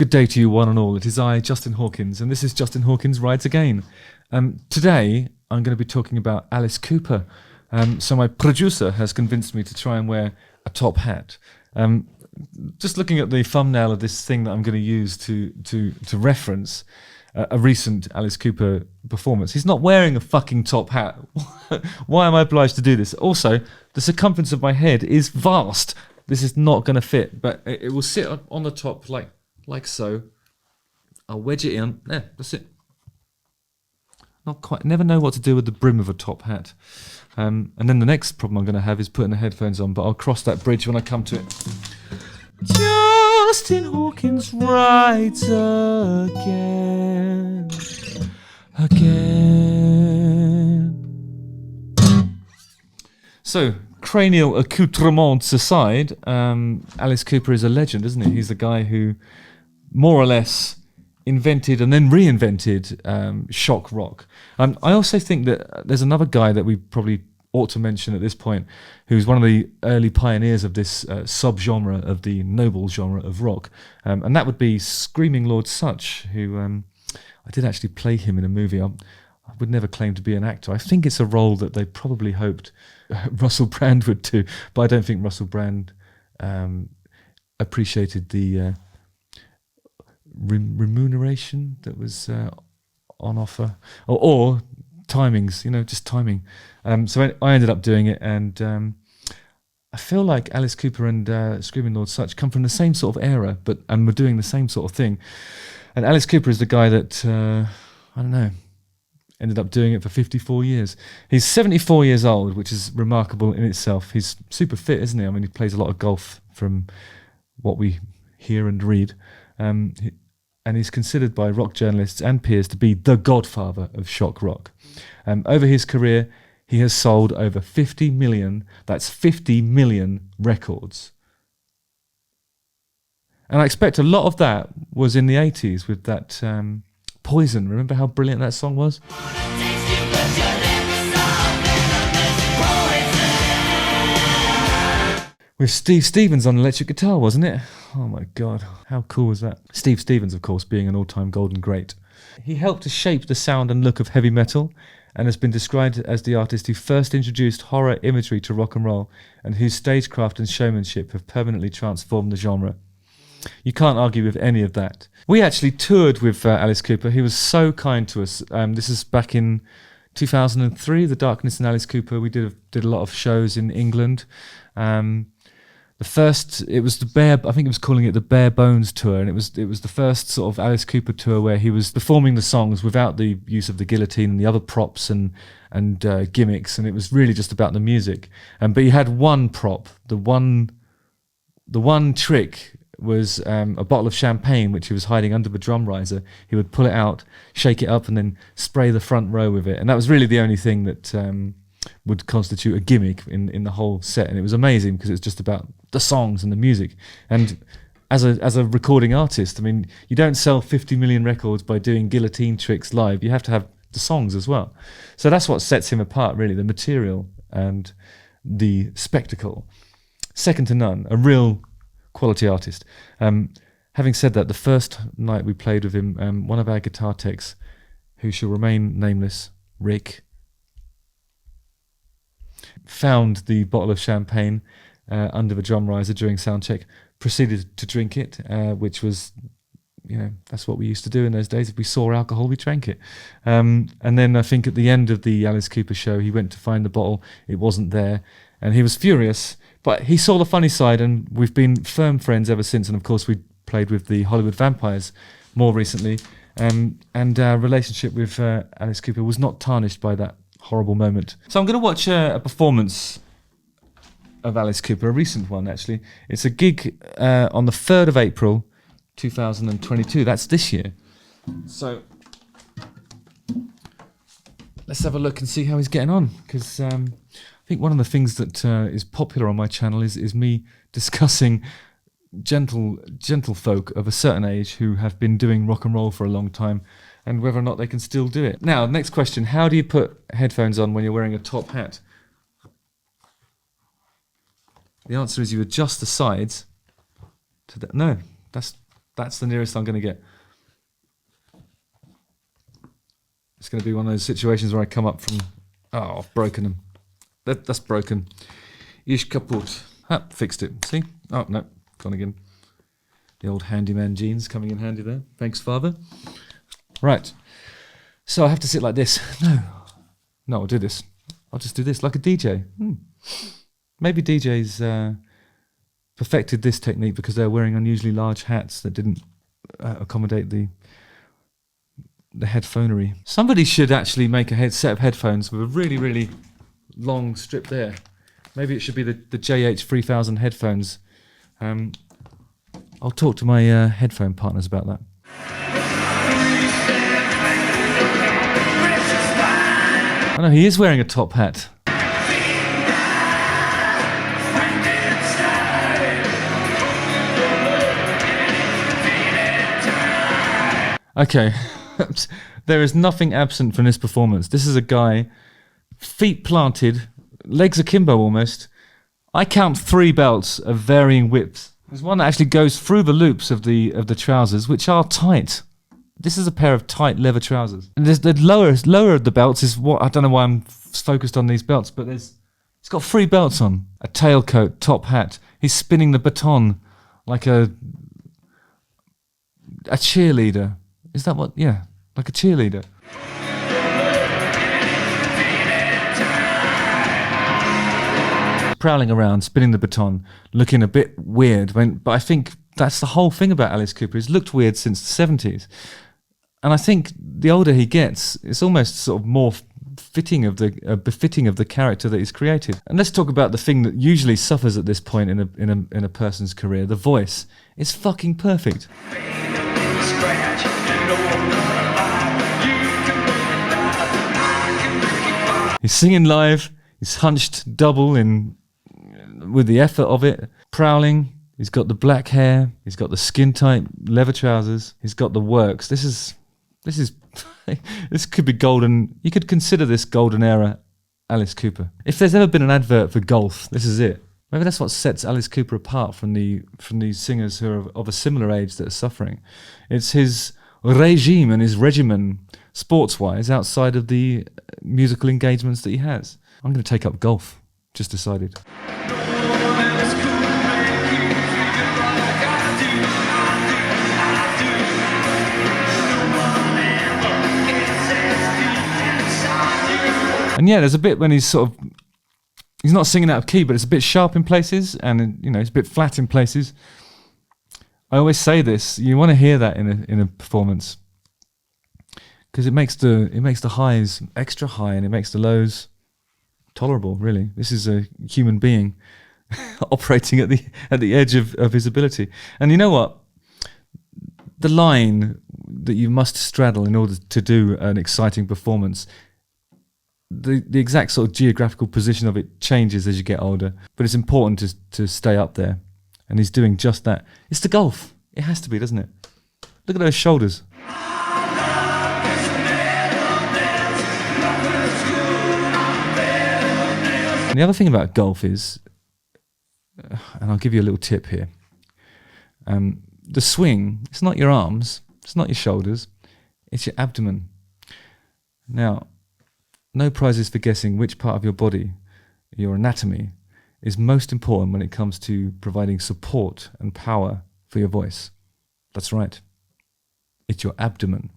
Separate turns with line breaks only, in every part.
Good day to you, one and all. It is I, Justin Hawkins, and this is Justin Hawkins Rides Again. Today, I'm going to be talking about Alice Cooper. So my producer has convinced me to try and wear a top hat. Just looking at the thumbnail of this thing that I'm going to use to reference a recent Alice Cooper performance, he's not wearing a fucking top hat. Why am I obliged to do this? Also, the circumference of my head is vast. This is not going to fit, but it will sit on the top like so. I'll wedge it in. There, that's it. Not quite. Never know what to do with the brim of a top hat. And then the next problem I'm going to have is putting the headphones on, but I'll cross that bridge when I come to it. Justin Hawkins rides again. So, cranial accoutrements aside, Alice Cooper is a legend, isn't he? He's the guy who more or less invented and then reinvented shock rock. I also think that there's another guy that we probably ought to mention at this point, who's one of the early pioneers of this sub-genre of the noble genre of rock, and that would be Screaming Lord Sutch, who I did actually play him in a movie. I would never claim to be an actor. I think it's a role that they probably hoped Russell Brand would do, but I don't think Russell Brand appreciated the remuneration that was on offer, or timings, just timing. So I ended up doing it, and I feel like Alice Cooper and Screaming Lord Sutch come from the same sort of era, and were doing the same sort of thing. And Alice Cooper is the guy that, ended up doing it for 54 years. He's 74 years old, which is remarkable in itself. He's super fit, isn't he? I mean, he plays a lot of golf from what we hear and read. And he's considered by rock journalists and peers to be the godfather of shock rock. Over his career, he has sold over 50 million, that's 50 million records. And I expect a lot of that was in the 80s with that Poison. Remember how brilliant that song was? With Steve Stevens on electric guitar, wasn't it? Oh my God, how cool was that? Steve Stevens, of course, being an all-time golden great. He helped to shape the sound and look of heavy metal, and has been described as the artist who first introduced horror imagery to rock and roll, and whose stagecraft and showmanship have permanently transformed the genre. You can't argue with any of that. We actually toured with Alice Cooper. He was so kind to us. This is back in 2003, The Darkness and Alice Cooper. We did a lot of shows in England. The first, it was I think it was calling it the Bare Bones Tour, and it was the first sort of Alice Cooper tour where he was performing the songs without the use of the guillotine and the other props and gimmicks, and it was really just about the music. But he had one prop. The one trick was a bottle of champagne which he was hiding under the drum riser. He would pull it out, shake it up, and then spray the front row with it. And that was really the only thing that would constitute a gimmick in the whole set. And it was amazing because it was just about the songs and the music. And as a recording artist, I mean, you don't sell 50 million records by doing guillotine tricks live. You have to have the songs as well. So that's what sets him apart, really, the material and the spectacle. Second to none, a real quality artist. Having said that, the first night we played with him, one of our guitar techs, who shall remain nameless, Rick, found the bottle of champagne under the drum riser during sound check, proceeded to drink it, which was, that's what we used to do in those days. If we saw alcohol, we drank it. And then I think at the end of the Alice Cooper show, he went to find the bottle. It wasn't there, and he was furious. But he saw the funny side, and we've been firm friends ever since. And of course, we played with the Hollywood Vampires more recently, and our relationship with Alice Cooper was not tarnished by that horrible moment. So I'm going to watch a performance of Alice Cooper, a recent one actually. It's a gig on the 3rd of April 2022. That's this year. So let's have a look and see how he's getting on, because I think one of the things that is popular on my channel is me discussing gentle folk of a certain age who have been doing rock and roll for a long time, and whether or not they can still do it. Now, next question: how do you put headphones on when you're wearing a top hat? The answer is you adjust the sides to that. No, that's That's the nearest I'm going to get. It's going to be one of those situations where I come up from... Oh, I've broken them. That's broken. Ish kaput. Ah, fixed it. See? Oh, no. Gone again. The old handyman jeans coming in handy there. Thanks, Father. Right. So I have to sit like this. No, I'll do this. I'll just do this like a DJ. Maybe DJs perfected this technique because they're wearing unusually large hats that didn't accommodate the headphonery. Somebody should actually make a set of headphones with a really, really long strip there. Maybe it should be the JH 3000 headphones. I'll talk to my headphone partners about that. I know he is wearing a top hat. Okay, there is nothing absent from this performance. This is a guy, feet planted, legs akimbo almost. I count 3 belts of varying widths. There's one that actually goes through the loops of the trousers, which are tight. This is a pair of tight leather trousers. And the lower of the belts is what, I don't know why I'm focused on these belts, but he's got 3 belts on. A tailcoat, top hat. He's spinning the baton like a cheerleader. Is that what? Yeah, like a cheerleader. Prowling around, spinning the baton, looking a bit weird. But I think that's the whole thing about Alice Cooper. He's looked weird since the 70s. And I think the older he gets, it's almost sort of more befitting of the character that he's created. And let's talk about the thing that usually suffers at this point in a person's career, the voice. It's fucking perfect. He's singing live, he's hunched double with the effort of it, prowling. He's got the black hair, he's got the skin tight leather trousers, he's got the works. This could be golden. You could consider this golden era Alice Cooper. If there's ever been an advert for golf, this is it. Maybe that's what sets Alice Cooper apart from these singers who are of a similar age that are suffering. It's his regime and his regimen, sports-wise, outside of the musical engagements that he has. I'm going to take up golf, just decided. And yeah, there's a bit when he's not singing out of key, but it's a bit sharp in places, and it's a bit flat in places. I always say this: you want to hear that in a performance, because it makes the highs extra high and it makes the lows tolerable. Really, this is a human being operating at the edge of his ability. And you know what? The line that you must straddle in order to do an exciting performance. The exact sort of geographical position of it changes as you get older, but it's important to stay up there, and he's doing just that. It's the golf. It has to be, doesn't it? Look at those shoulders. And the other thing about golf is, and I'll give you a little tip here, the swing, it's not your arms, it's not your shoulders, it's your abdomen. Now, no prizes for guessing which part of your body, your anatomy, is most important when it comes to providing support and power for your voice. That's right. It's your abdomen.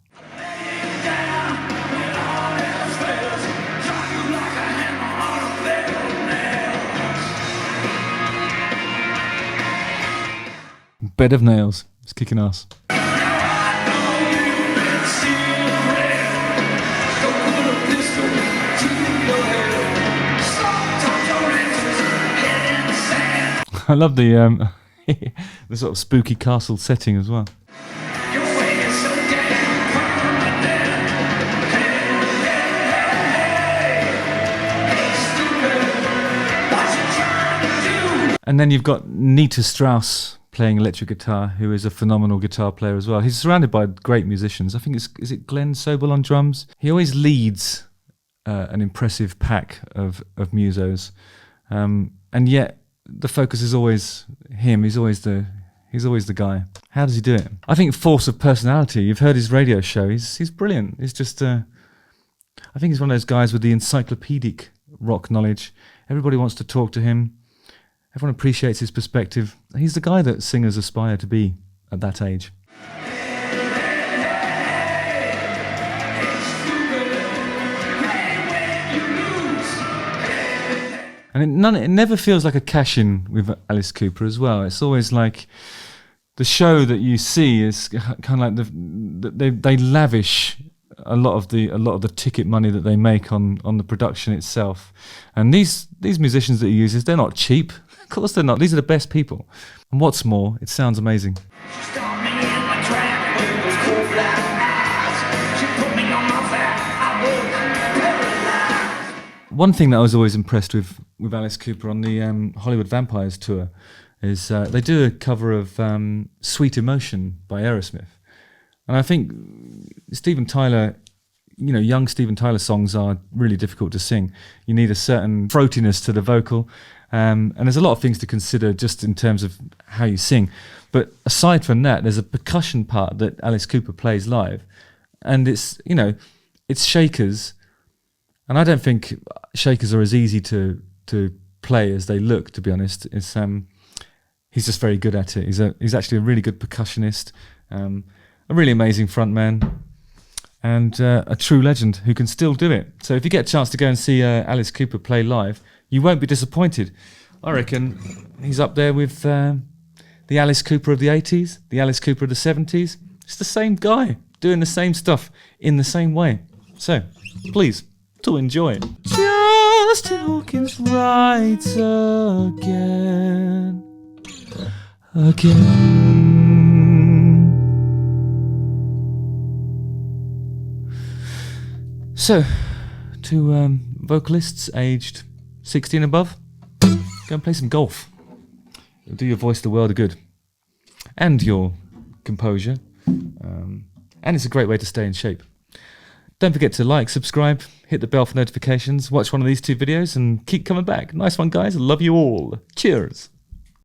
Bed of nails. It's kicking ass. I love the the sort of spooky castle setting as well. And then you've got Nita Strauss playing electric guitar, who is a phenomenal guitar player as well. He's surrounded by great musicians. I think is it Glenn Sobel on drums? He always leads an impressive pack of musos, and yet the focus is always him. He's He's always the guy. How does he do it? I think force of personality. You've heard his radio show. He's brilliant. He's just, I think he's one of those guys with the encyclopedic rock knowledge. Everybody wants to talk to him. Everyone appreciates his perspective. He's the guy that singers aspire to be at that age. And it never feels like a cash-in with Alice Cooper as well. It's always like the show that you see is kind of like they lavish a lot of the ticket money that they make on the production itself. And these musicians that he uses, they're not cheap. Of course they're not. These are the best people. And what's more, it sounds amazing. One thing that I was always impressed with Alice Cooper on the Hollywood Vampires tour is they do a cover of Sweet Emotion by Aerosmith. And I think Steven Tyler, young Steven Tyler songs are really difficult to sing. You need a certain throatiness to the vocal. And there's a lot of things to consider just in terms of how you sing. But aside from that, there's a percussion part that Alice Cooper plays live. And it's shakers. And I don't think shakers are as easy to play as they look, to be honest. It's he's just very good at it. He's actually a really good percussionist, a really amazing frontman, and a true legend who can still do it. So if you get a chance to go and see Alice Cooper play live, you won't be disappointed. I reckon he's up there with the Alice Cooper of the 80s, the Alice Cooper of the 70s. It's the same guy doing the same stuff in the same way. So please, to enjoy it. Just Hawkins writes again. So, to vocalists aged 16 above, go and play some golf. It'll do your voice the world of good. And your composure. And it's a great way to stay in shape. Don't forget to like, subscribe, hit the bell for notifications, watch one of these 2 videos and keep coming back. Nice one, guys. Love you all. Cheers.